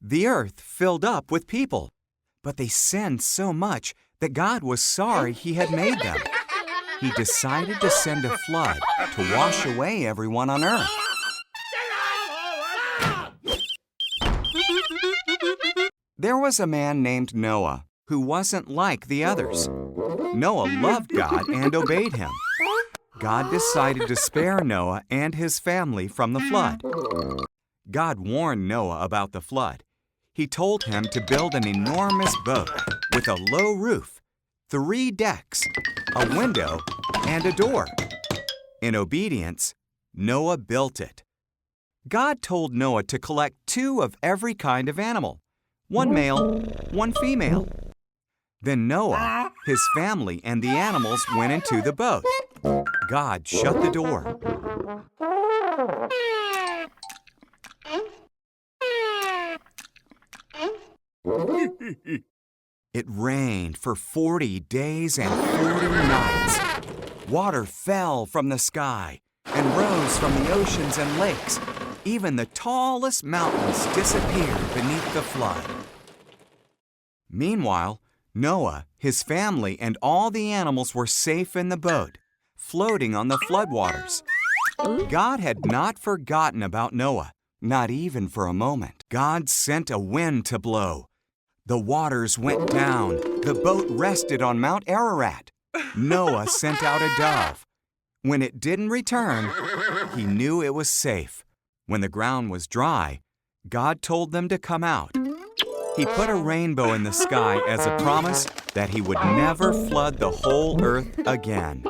The earth filled up with people, but they sinned so much that God was sorry He had made them. He decided to send a flood to wash away everyone on earth. There was a man named Noah who wasn't like the others. Noah loved God and obeyed Him. God decided to spare Noah and his family from the flood. God warned Noah about the flood. He told him to build an enormous boat with a low roof, 3 decks, a window, and a door. In obedience, Noah built it. God told Noah to collect 2 of every kind of animal, 1 male, 1 female. Then Noah, his family, and the animals went into the boat. God shut the door. It rained for 40 days and 40 nights. Water fell from the sky and rose from the oceans and lakes. Even the tallest mountains disappeared beneath the flood. Meanwhile, Noah, his family, and all the animals were safe in the boat, floating on the floodwaters. God had not forgotten about Noah, not even for a moment. God sent a wind to blow. The waters went down. The boat rested on Mount Ararat. Noah sent out a dove. When it didn't return, he knew it was safe. When the ground was dry, God told them to come out. He put a rainbow in the sky as a promise that He would never flood the whole earth again.